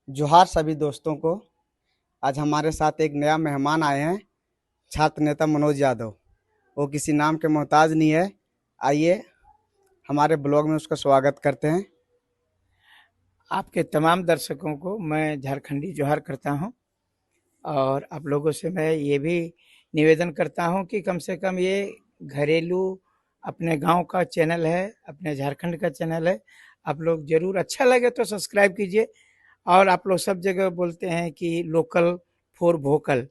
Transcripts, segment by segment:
जोहार सभी दोस्तों को। आज हमारे साथ एक नया मेहमान आए हैं, छात्र नेता मनोज यादव। वो किसी नाम के मोहताज नहीं है। आइए हमारे ब्लॉग में उसका स्वागत करते हैं। आपके तमाम दर्शकों को मैं झारखंडी जोहार करता हूं और आप लोगों से मैं ये भी निवेदन करता हूं कि कम से कम ये घरेलू अपने गांव का चैनल है, अपने झारखंड का चैनल है। आप लोग जरूर, अच्छा लगे तो सब्सक्राइब कीजिए। और आप लोग सब जगह बोलते हैं कि लोकल फॉर वोकल,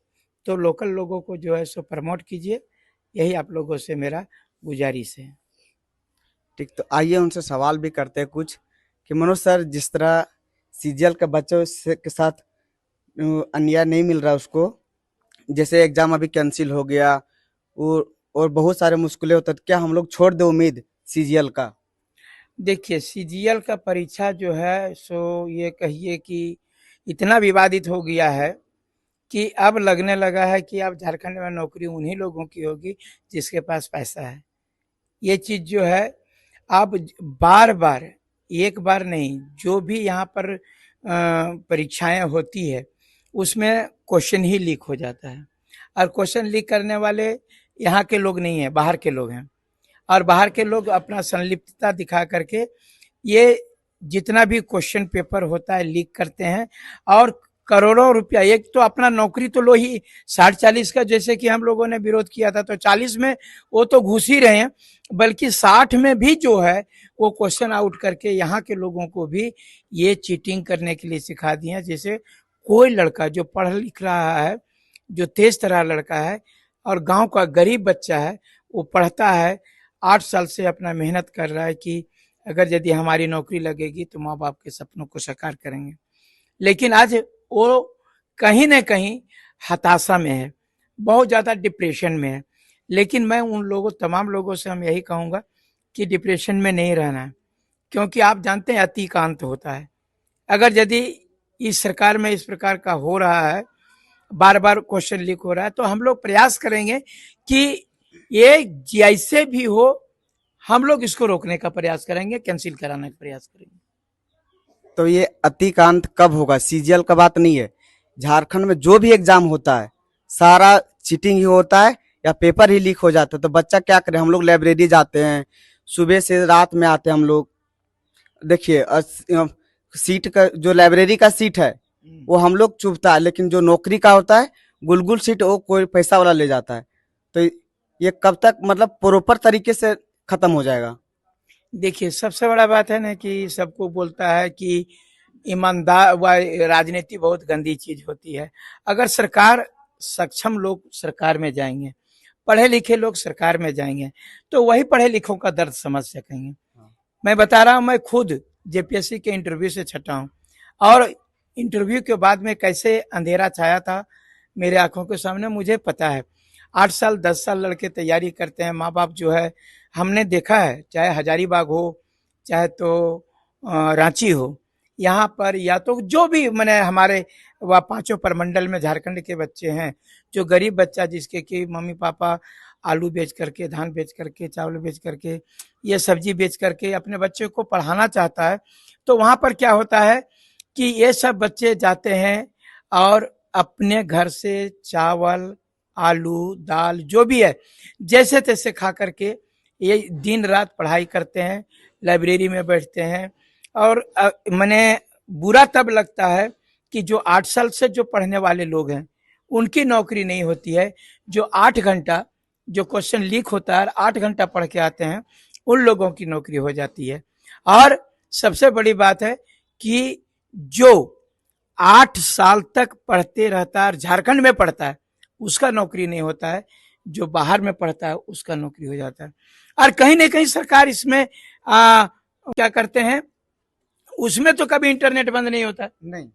तो लोकल लोगों को जो है सो प्रमोट कीजिए। यही आप लोगों से मेरा गुजारिश है। ठीक, तो आइए उनसे सवाल भी करते हैं कुछ कि मनोज सर, जिस तरह सीजीएल के बच्चों के साथ अन्याय नहीं मिल रहा उसको, जैसे एग्जाम अभी कैंसिल हो गया और बहुत सारे मुश्किलें होता है, तो क्या हम लोग छोड़ दे उम्मीद सीजीएल का? देखिए, सीजीएल का परीक्षा जो है सो ये कहिए कि इतना विवादित हो गया है कि अब लगने लगा है कि अब झारखंड में नौकरी उन्हीं लोगों की होगी जिसके पास पैसा है। ये चीज जो है अब बार बार, एक बार नहीं, जो भी यहाँ पर परीक्षाएं होती है उसमें क्वेश्चन ही लीक हो जाता है। और क्वेश्चन लीक करने वाले यहाँ के लोग नहीं है, बाहर के लोग हैं। और बाहर के लोग अपना संलिप्तता दिखा करके ये जितना भी क्वेश्चन पेपर होता है लीक करते हैं। और करोड़ों रुपया, एक तो अपना नौकरी तो लो ही, 60-40 का जैसे कि हम लोगों ने विरोध किया था, तो 40 में वो तो घुस ही रहे हैं, बल्कि 60 में भी जो है वो क्वेश्चन आउट करके यहाँ के लोगों को भी ये चीटिंग करने के लिए सिखा दिए हैं। जैसे कोई लड़का जो पढ़ लिख रहा है, जो तेज तरह लड़का है और गांव का गरीब बच्चा है, वो पढ़ता है, 8 साल से अपना मेहनत कर रहा है कि अगर यदि हमारी नौकरी लगेगी तो माँ बाप के सपनों को साकार करेंगे। लेकिन आज वो कहीं ना कहीं हताशा में है, बहुत ज्यादा डिप्रेशन में है। लेकिन मैं उन लोगों, तमाम लोगों से हम यही कहूंगा कि डिप्रेशन में नहीं रहना है, क्योंकि आप जानते हैं अति का अंत होता है। अगर यदि इस सरकार में इस प्रकार का हो रहा है, बार बार क्वेश्चन लीक हो रहा है, तो हम लोग प्रयास करेंगे कि ये जैसे भी हो हम लोग इसको रोकने का प्रयास करेंगे, कैंसिल कराने का प्रयास करेंगे। तो ये अतिकांत कब होगा? सीजीएल का बात नहीं है। झारखंड में जो भी एग्जाम होता है सारा चीटिंग ही होता है या पेपर ही लीक हो जाता है। तो बच्चा क्या करे? हम लोग लाइब्रेरी जाते हैं, सुबह से रात में आते हैं हम लोग। देखिए सीट का, जो लाइब्रेरी का सीट है वो हम लोग चुभता है, लेकिन जो नौकरी का होता है गुलगुल सीट वो कोई पैसा वाला ले जाता है। तो ये कब तक मतलब प्रॉपर तरीके से खत्म हो जाएगा? देखिए, सबसे बड़ा बात है ना कि सबको बोलता है कि ईमानदार व राजनीति बहुत गंदी चीज होती है। अगर सरकार, सक्षम लोग सरकार में जाएंगे, पढ़े लिखे लोग सरकार में जाएंगे, तो वही पढ़े लिखों का दर्द समझ सकेंगे। मैं बता रहा हूं, मैं खुद जेपीएससी के इंटरव्यू से छटा हूं और इंटरव्यू के बाद में कैसे अंधेरा छाया था मेरे आंखों के सामने मुझे पता है। 8 साल 10 साल लड़के तैयारी करते हैं, माँ बाप जो है, हमने देखा है, चाहे हजारीबाग हो चाहे तो रांची हो, यहाँ पर या तो जो भी मैंने हमारे वह पांचों प्रमंडल में झारखंड के बच्चे हैं, जो गरीब बच्चा जिसके कि मम्मी पापा आलू बेच करके, धान बेच करके, चावल बेच करके, ये सब्जी बेच करके अपने बच्चे को पढ़ाना चाहता है, तो वहां पर क्या होता है कि ये सब बच्चे जाते हैं और अपने घर से चावल, आलू, दाल जो भी है जैसे तैसे खा करके ये दिन रात पढ़ाई करते हैं, लाइब्रेरी में बैठते हैं। और मैंने बुरा तब लगता है कि जो 8 साल से जो पढ़ने वाले लोग हैं उनकी नौकरी नहीं होती है, जो 8 घंटा जो क्वेश्चन लीक होता है 8 घंटा पढ़ के आते हैं, उन लोगों की नौकरी हो जाती है। और सबसे बड़ी बात है कि जो 8 साल तक पढ़ते रहता है, झारखंड में पढ़ता है, उसका नौकरी नहीं होता है, जो बाहर में पढ़ता है उसका नौकरी हो जाता है। और कहीं ना कहीं सरकार इसमें क्या करते हैं, उसमें तो कभी इंटरनेट बंद नहीं होता। नहीं।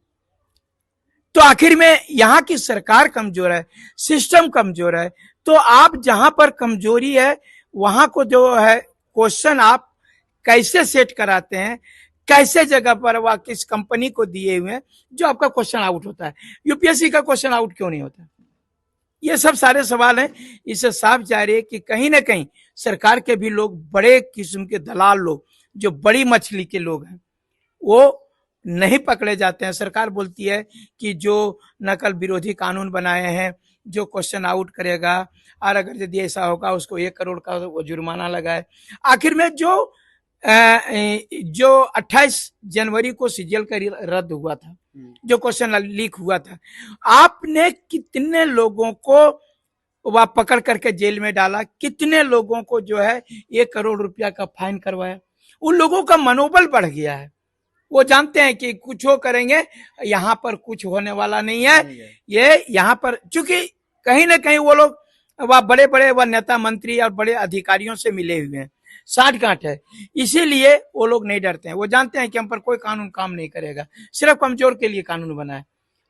तो आखिर में यहाँ की सरकार कमजोर है, सिस्टम कमजोर है। तो आप जहां पर कमजोरी है वहां को जो है क्वेश्चन आप कैसे सेट कराते हैं, कैसे जगह पर वह किस कंपनी को दिए हुए हैं जो आपका क्वेश्चन आउट होता है, यूपीएससी का क्वेश्चन आउट क्यों नहीं होता? ये सब सारे सवाल हैं। इससे साफ जा रही है कि कहीं ना कहीं सरकार के भी लोग, बड़े किस्म के दलाल लोग, जो बड़ी मछली के लोग हैं, वो नहीं पकड़े जाते हैं। सरकार बोलती है कि जो नकल विरोधी कानून बनाए हैं, जो क्वेश्चन आउट करेगा और अगर यदि ऐसा होगा उसको 1 करोड़ का वो जुर्माना लगाए। आखिर में जो 28 जनवरी को सीजीएल का रद्द हुआ था, जो क्वेश्चन लीक हुआ था, आपने कितने लोगों को वह पकड़ करके जेल में डाला, कितने लोगों को जो है 1 करोड़ रुपया का फाइन करवाया। उन लोगों का मनोबल बढ़ गया है, वो जानते हैं कि कुछ हो करेंगे, यहाँ पर कुछ होने वाला नहीं है। ये यहाँ पर चूंकि कहीं ना कहीं वो लोग वह बड़े बड़े वह नेता मंत्री और बड़े अधिकारियों से मिले हुए हैं, साठ गांठ है, इसीलिए वो लोग नहीं डरते हैं। वो जानते हैं कि हम पर कोई कानून काम नहीं करेगा, सिर्फ कमजोर के लिए कानून बना है।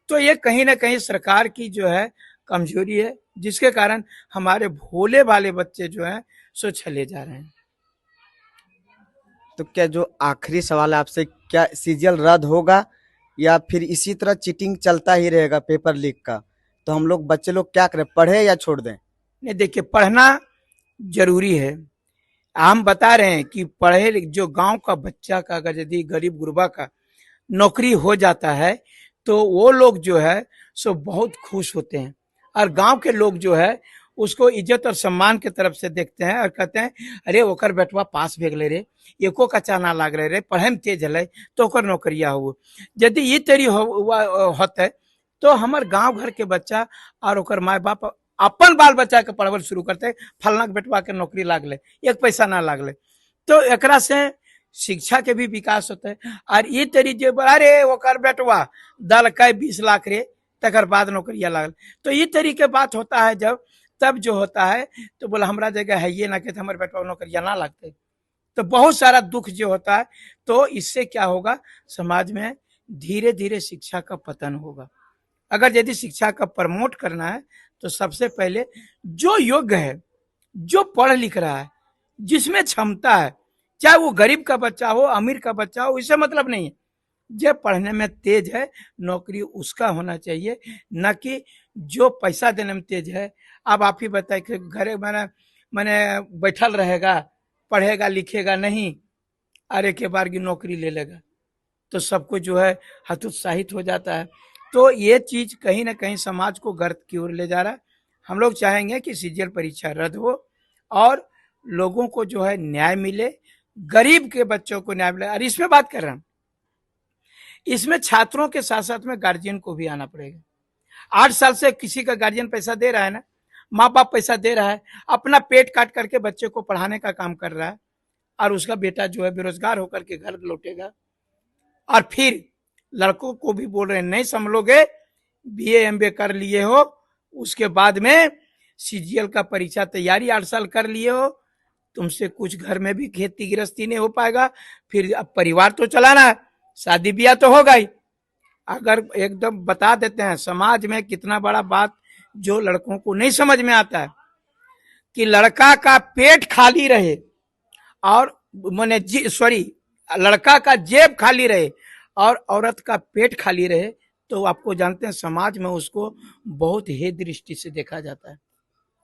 तो ये कहीं ना कहीं सरकार की जो है कमजोरी है, जिसके कारण हमारे भोले भाले बच्चे जो हैं सो छले जा रहे हैं। तो क्या जो आखिरी सवाल है आपसे, क्या सीजीएल रद्द होगा या फिर इसी तरह चीटिंग चलता ही रहेगा पेपर लीक का? तो हम लोग बच्चे लोग क्या करें, पढ़े या छोड़ दें? नहीं, देखिए, पढ़ना जरूरी है। हम बता रहे हैं कि पढ़े जो गांव का बच्चा का अगर यदि गरीब गुरबा का नौकरी हो जाता है तो वो लोग जो है सो बहुत खुश होते हैं, और गांव के लोग जो है उसको इज्जत और सम्मान के तरफ से देखते हैं और कहते हैं अरे ओकर बेटवा पास भेग ले रे, एको का चाना लाग रहे रे, पढ़े में तेज है तो ओकर नौकरिया हो। यदि ये तेरी होते तो हमार गांव घर के बच्चा और ओकर माए बाप अपन बाल बच्चा के पढ़वल शुरू करते, फलना के बेटवा के नौकरी लाग ले, एक पैसा ना लाग ले। तो एकरा से शिक्षा के भी विकास होता है। और ये तेरी जो अरे ओकर बेटवा दल के 20 लाख रे, तकर बाद नौकरिया लागल, तो ये तरीके बात होता है जब तब जो होता है तो बोला हमारा जगह है ये ना कि हमारे बेटवा नौकरिया ना लगते, तो बहुत सारा दुख जो होता है। तो इससे क्या होगा, समाज में धीरे धीरे शिक्षा का पतन होगा। अगर यदि शिक्षा का प्रमोट करना है तो सबसे पहले जो योग्य है, जो पढ़ लिख रहा है, जिसमें क्षमता है, चाहे वो गरीब का बच्चा हो अमीर का बच्चा हो, इससे मतलब नहीं है, जो पढ़ने में तेज है नौकरी उसका होना चाहिए, न कि जो पैसा देने में तेज है। अब आप ही बताए कि घरे मैंने बैठल रहेगा, पढ़ेगा लिखेगा नहीं, अरे के बार की नौकरी ले लेगा, तो सबको जो है हतोत्साहित हो जाता है। तो ये चीज कहीं ना कहीं समाज को गर्त की ओर ले जा रहा है। हम लोग चाहेंगे कि सीजीएल परीक्षा रद्द हो और लोगों को जो है न्याय मिले, गरीब के बच्चों को न्याय मिले। और इसमें बात कर रहा हूं, इसमें छात्रों के साथ साथ में गार्जियन को भी आना पड़ेगा। 8 साल से किसी का गार्जियन पैसा दे रहा है ना, माँ बाप पैसा दे रहा है, अपना पेट काट करके बच्चे को पढ़ाने का काम कर रहा है, और उसका बेटा जो है बेरोजगार होकर के घर लौटेगा। और फिर लड़कों को भी बोल रहे हैं नहीं संभलोगे, बीए एमबीए कर लिए हो, उसके बाद में सीजीएल का परीक्षा तैयारी 8 साल कर लिए हो, तुमसे कुछ घर में भी खेती गृहस्थी नहीं हो पाएगा, फिर अब परिवार तो चलाना है, शादी ब्याह तो होगा ही। अगर एकदम बता देते हैं समाज में कितना बड़ा बात जो लड़कों को नहीं समझ में आता है कि लड़का का पेट खाली रहे और लड़का का जेब खाली रहे और औरत का पेट खाली रहे, तो आपको जानते हैं समाज में उसको बहुत ही दृष्टि से देखा जाता है।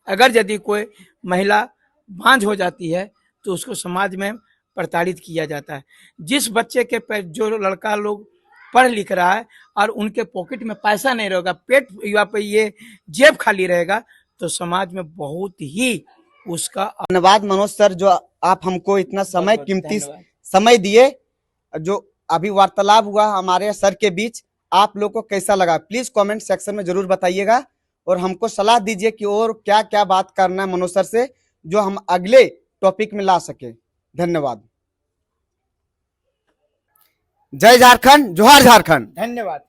अगर यदि कोई महिला बांझ हो जाती है तो उसको समाज में प्रताड़ित किया जाता है। जिस बच्चे के जो लड़का लोग पढ़ लिख रहा है और उनके पॉकेट में पैसा नहीं रहेगा, पेट या पे ये जेब खाली रहेगा, तो समाज में बहुत ही उसका। धन्यवाद मनोज सर, जो आप हमको इतना समय कीमती समय दिए। जो अभी वार्तालाप हुआ हमारे सर के बीच, आप लोग को कैसा लगा प्लीज कमेंट सेक्शन में जरूर बताइएगा, और हमको सलाह दीजिए कि और क्या क्या बात करना है मनोज सर से जो हम अगले टॉपिक में ला सके। धन्यवाद। जय झारखंड, जोहार झारखंड। धन्यवाद।